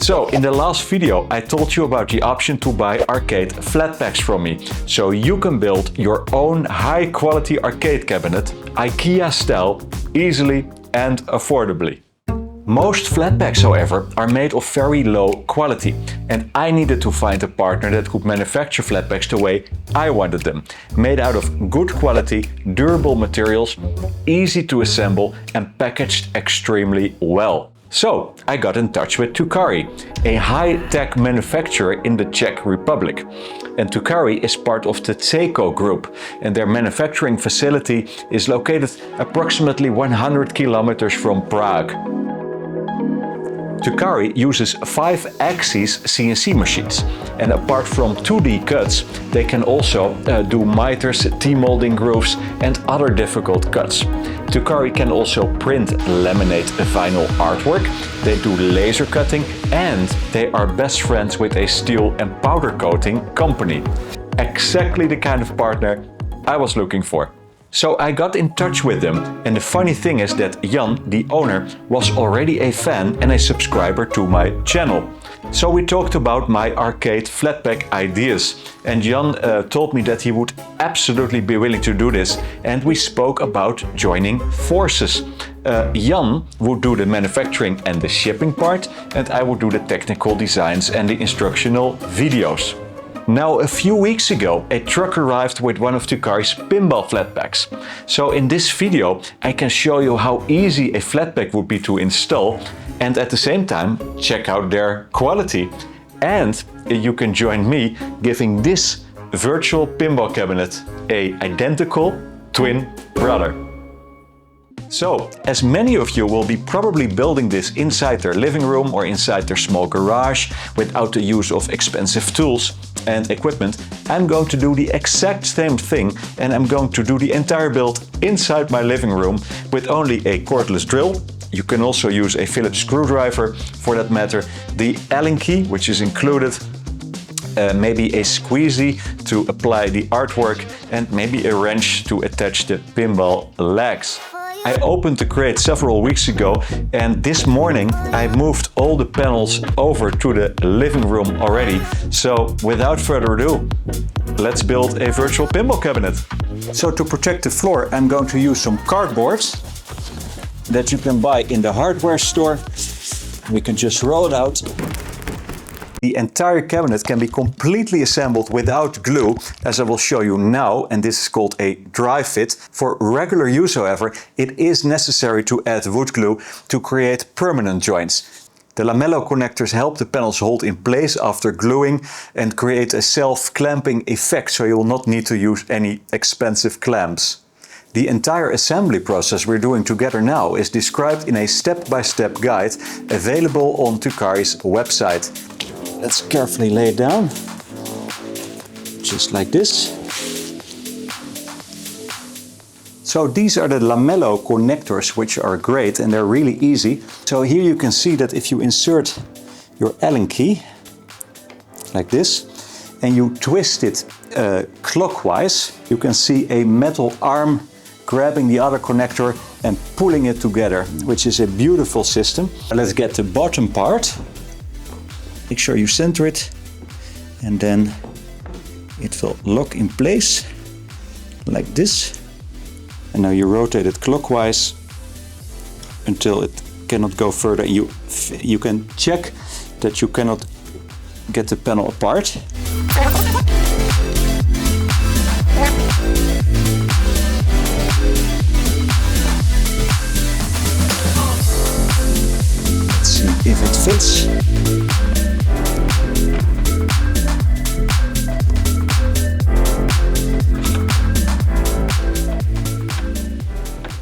So in the last video I told you about the option to buy arcade flatpacks from me, so you can build your own high quality arcade cabinet, IKEA style, easily and affordably. Most flatpacks, however, are made of very low quality, and I needed to find a partner that could manufacture flatpacks the way I wanted them, made out of good quality, durable materials, easy to assemble and packaged extremely well. So I got in touch with Tukkari, a high-tech manufacturer in the Czech Republic. And Tukkari is part of the Ceco group, and their manufacturing facility is located approximately 100 kilometers from Prague. Tukkari uses 5-axis CNC machines, and apart from 2D cuts, they can also do miters, T-molding grooves and other difficult cuts. Tukkari can also print, laminate vinyl artwork, they do laser cutting, and they are best friends with a steel and powder coating company. Exactly the kind of partner I was looking for. So I got in touch with them, and the funny thing is that Jan, the owner, was already a fan and a subscriber to my channel. So we talked about my arcade flatpack ideas, and Jan told me that he would absolutely be willing to do this, and we spoke about joining forces. Jan would do the manufacturing and the shipping part, and I would do the technical designs and the instructional videos. Now, a few weeks ago, a truck arrived with one of Tukkari's pinball flatpacks. So in this video, I can show you how easy a flatpack would be to install, and at the same time, check out their quality. And you can join me giving this virtual pinball cabinet an identical twin brother. So, as many of you will be probably building this inside their living room or inside their small garage without the use of expensive tools and equipment, I'm going to do the exact same thing, and I'm going to do the entire build inside my living room with only a cordless drill. You can also use a Phillips screwdriver for that matter, the Allen key, which is included, maybe a squeezy to apply the artwork, and maybe a wrench to attach the pinball legs. I opened the crate several weeks ago, and this morning I moved all the panels over to the living room already. So without further ado, let's build a virtual pinball cabinet. So to protect the floor, I'm going to use some cardboard that you can buy in the hardware store. We can just roll it out. The entire cabinet can be completely assembled without glue, as I will show you now, and this is called a dry fit. For regular use, however, it is necessary to add wood glue to create permanent joints. The Lamello connectors help the panels hold in place after gluing and create a self-clamping effect, so you will not need to use any expensive clamps. The entire assembly process we're doing together now is described in a step-by-step guide available on Tukkari's website. Let's carefully lay it down, just like this. So these are the Lamello connectors, which are great and they're really easy. So here you can see that if you insert your Allen key, like this, and you twist it clockwise, you can see a metal arm grabbing the other connector and pulling it together, which is a beautiful system. Let's get the bottom part. Make sure you center it, and then it will lock in place like this. And now you rotate it clockwise until it cannot go further. You can check that you cannot get the panel apart. Let's see if it fits.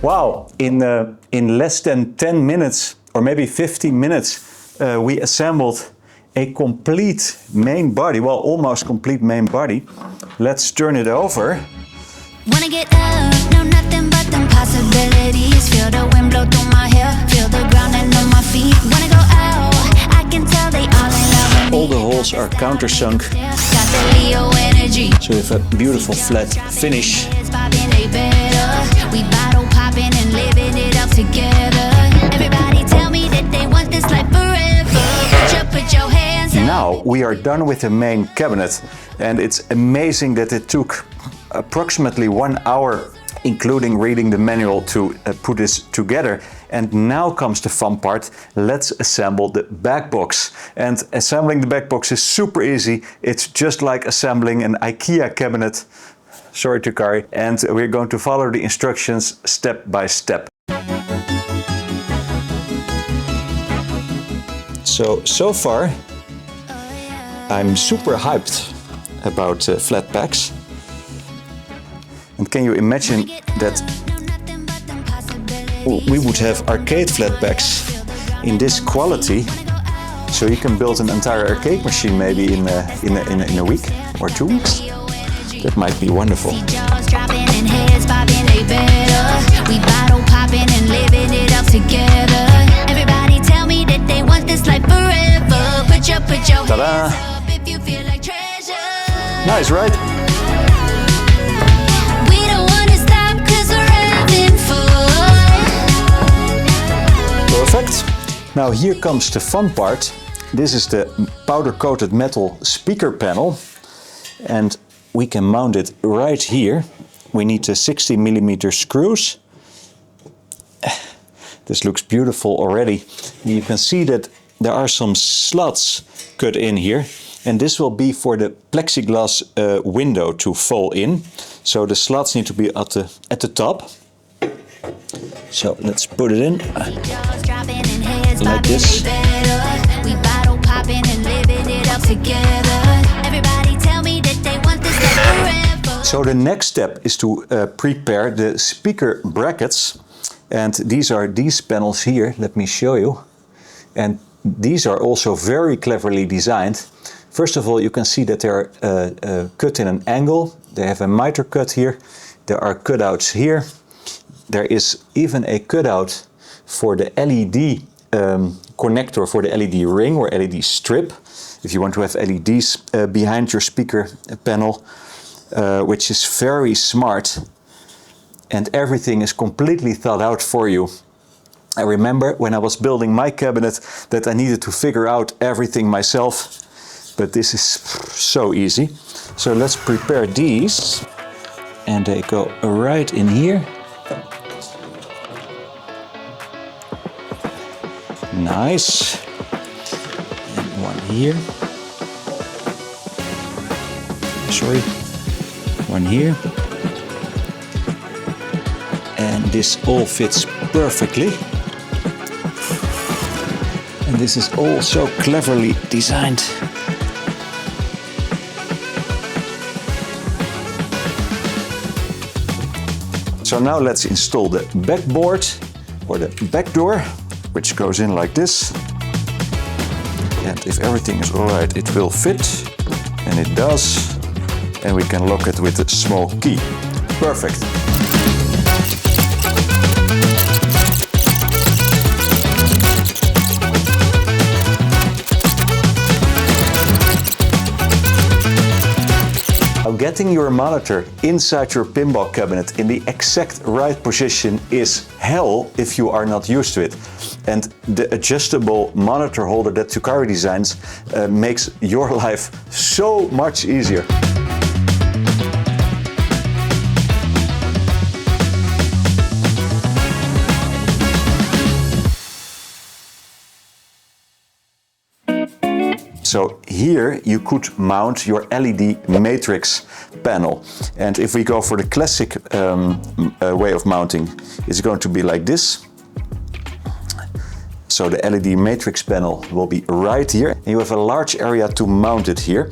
Wow, in less than 10 minutes or maybe 15 minutes, we assembled a complete main body, well, almost complete main body. Let's turn it over. Wanna get up, know nothing but them possibilities. Feel the wind blow through my hair, feel the ground under my feet. Wanna go out, I can tell they all in love with me. All the holes are countersunk, Got the Leo energy. so you have a beautiful flat finish. It's popping, they better. We bottle popping and living it up together. Everybody tell me that they want this life forever. Put your now we are done with the main cabinet, and it's amazing that it took approximately 1 hour, including reading the manual, to put this together. And now comes the fun part. Let's assemble the backbox. And assembling the backbox is super easy. It's just like assembling an IKEA cabinet. Sorry, Tukkari. And we're going to follow the instructions step by step. So far, I'm super hyped about Flatpacks. And can you imagine that we would have arcade Flatpacks in this quality? So you can build an entire arcade machine maybe in a week or 2 weeks. That might be wonderful. Ta-da! Nice, right? Perfect. Now here comes the fun part. This is the powder-coated metal speaker panel, and we can mount it right here. We need the 60mm screws. This looks beautiful already. You can see that there are some slots cut in here, and this will be for the plexiglass window to fall in. So the slots need to be at the top. So let's put it in like this. So the next step is to prepare the speaker brackets, and these are these panels here. Let me show you. And these are also very cleverly designed. First of all, you can see that they are cut in an angle. They have a miter cut here. There are cutouts here. There is even a cutout for the LED connector for the LED ring or LED strip, if you want to have LEDs behind your speaker panel, which is very smart, and everything is completely thought out for you. I remember when I was building my cabinet that I needed to figure out everything myself, but this is so easy. So let's prepare these, and they go right in here. Nice. And one here. Sorry. One here. And this all fits perfectly. And this is all so cleverly designed. So now let's install the backboard or the back door, which goes in like this. And if everything is alright, it will fit, and it does. And we can lock it with a small key. Perfect. Now, getting your monitor inside your pinball cabinet in the exact right position is hell if you are not used to it. And the adjustable monitor holder that Tukkari designs makes your life so much easier. So here you could mount your LED matrix panel. And if we go for the classic way of mounting, it's going to be like this. So the LED matrix panel will be right here. And you have a large area to mount it here.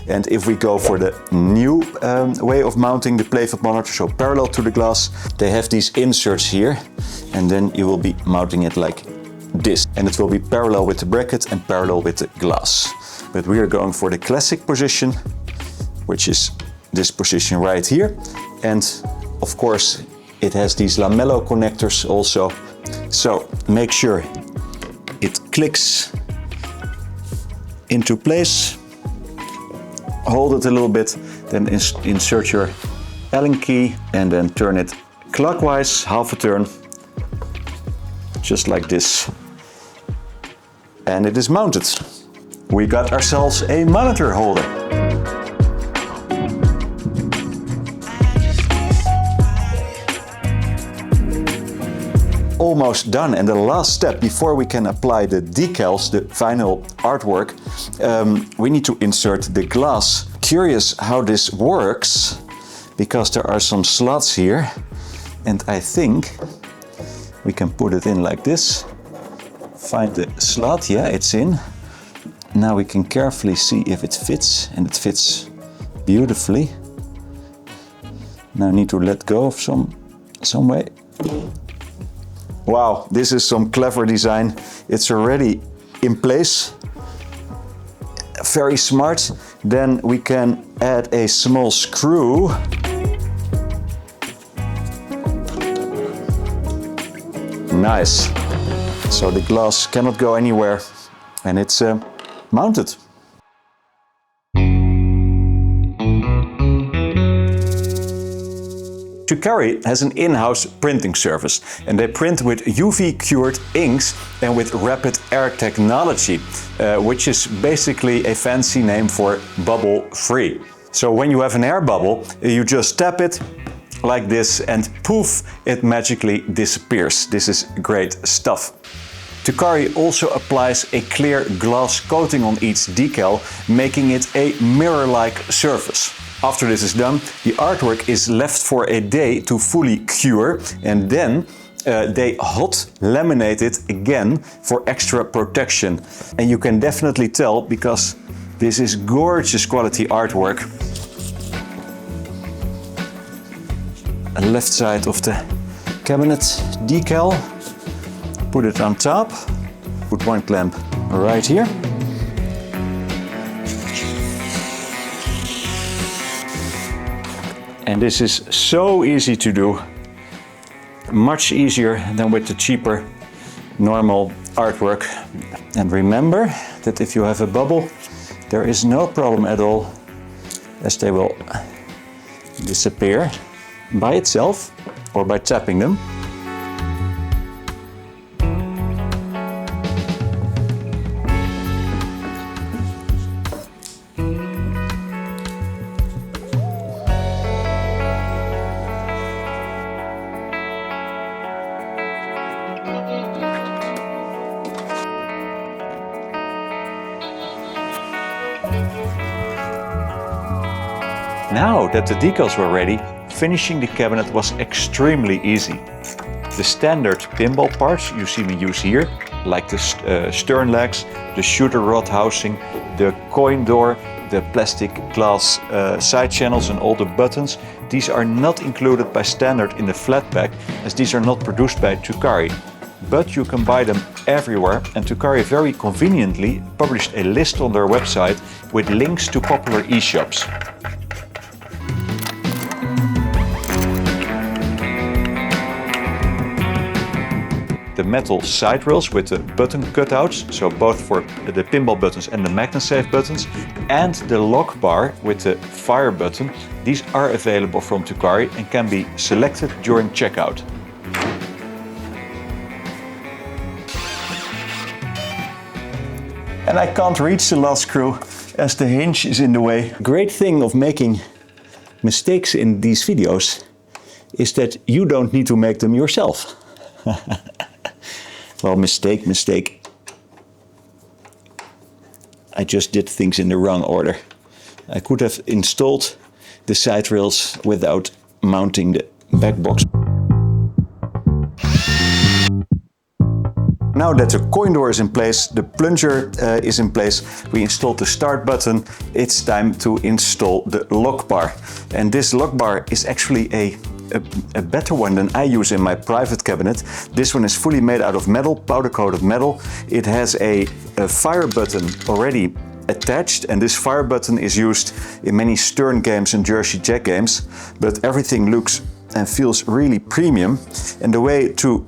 And if we go for the new way of mounting the playfield monitor, so parallel to the glass, they have these inserts here. And then you will be mounting it like this. And it will be parallel with the bracket and parallel with the glass. But we are going for the classic position, which is this position right here. And of course, it has these Lamello connectors also. So make sure it clicks into place. Hold it a little bit, then insert your Allen key and then turn it clockwise, half a turn, just like this. And it is mounted. we got ourselves a monitor holder. Almost done, and the last step before we can apply the decals, the vinyl artwork, we need to insert the glass. Curious how this works, because there are some slots here, and I think we can put it in like this. Find the slot, yeah, it's in. Now we can carefully see if it fits, and it fits beautifully. Now I need to let go of some way. Wow, this is some clever design. It's already in place. Very smart. Then we can add a small screw. Nice. So the glass cannot go anywhere, and it's mounted. Tukkari has an in-house printing service, and they print with UV-cured inks and with rapid air technology, which is basically a fancy name for bubble-free. So when you have an air bubble, you just tap it like this and poof, it magically disappears. This is great stuff. Tukkari also applies a clear glass coating on each decal, making it a mirror-like surface. After this is done, the artwork is left for a day to fully cure, and then they hot laminate it again for extra protection. And you can definitely tell, because this is gorgeous quality artwork. Left side of the cabinet decal, put it on top, put one clamp right here. And this is so easy to do, much easier than with the cheaper normal artwork. And remember that if you have a bubble, there is no problem at all, as they will disappear by itself or by tapping them. Now that the decals were ready, finishing the cabinet was extremely easy. The standard pinball parts you see me use here, like the stern legs, the shooter rod housing, the coin door, the plastic glass side channels and all the buttons, these are not included by standard in the Flatpack, as these are not produced by Tukkari. But you can buy them everywhere, and Tukkari very conveniently published a list on their website with links to popular e-shops. The metal side rails with the button cutouts, so both for the pinball buttons and the MagnaSafe buttons, and the lock bar with the fire button, these are available from Tukkari and can be selected during checkout. And I can't reach the last screw as the hinge is in the way. Great thing of making mistakes in these videos is that you don't need to make them yourself. Well, mistake. I just did things in the wrong order. I could have installed the side rails without mounting the backbox. Now that the coin door is in place, the plunger is in place, we installed the start button, it's time to install the lock bar. And this lock bar is actually a better one than I use in my private cabinet. This one is fully made out of metal, powder coated metal. It has a fire button already attached, and this fire button is used in many Stern games and Jersey Jack games, but everything looks and feels really premium. And the way to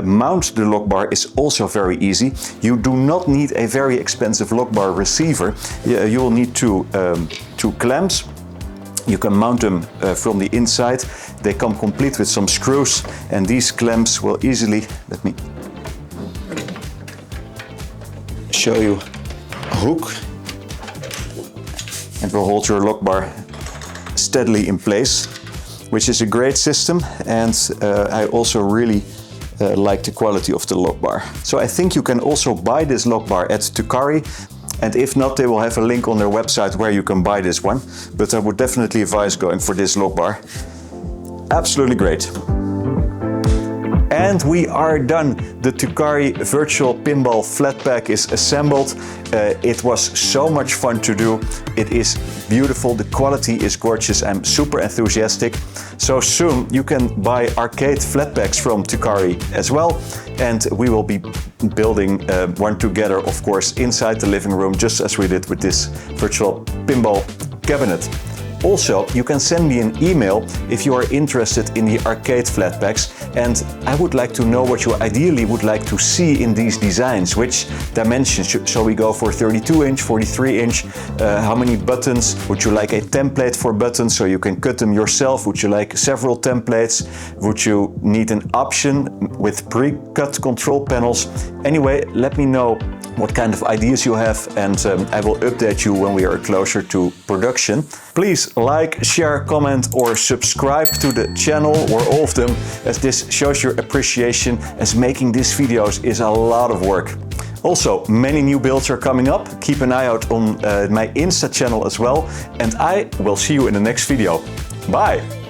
mount the lock bar is also very easy. You do not need a very expensive lock bar receiver. You will need two clamps. You can mount them from the inside. They come complete with some screws, and these clamps will easily, let me show you hook and will hold your lock bar steadily in place, which is a great system, and I also really like the quality of the lock bar. So I think you can also buy this lock bar at Tukkari, and if not, they will have a link on their website where you can buy this one, but I would definitely advise going for this lock bar. Absolutely great. And we are done. The Tukkari virtual pinball Flatpack is assembled. It was so much fun to do. It is beautiful, the quality is gorgeous. I'm super enthusiastic. So soon you can buy arcade Flatpacks from Tukkari as well. And we will be building one together, of course, inside the living room, just as we did with this virtual pinball cabinet. Also, you can send me an email if you are interested in the arcade Flatpacks, and I would like to know what you ideally would like to see in these designs. Which dimensions shall we go for? 32-inch, 43-inch? How many buttons? Would you like a template for buttons so you can cut them yourself? Would you like several templates? Would you need an option with pre-cut control panels? Anyway, let me know what kind of ideas you have, and I will update you when we are closer to production. Please like, share, comment or subscribe to the channel, or all of them, as this shows your appreciation, as making these videos is a lot of work. Also, many new builds are coming up. Keep an eye out on my Insta channel as well, and I will see you in the next video. Bye!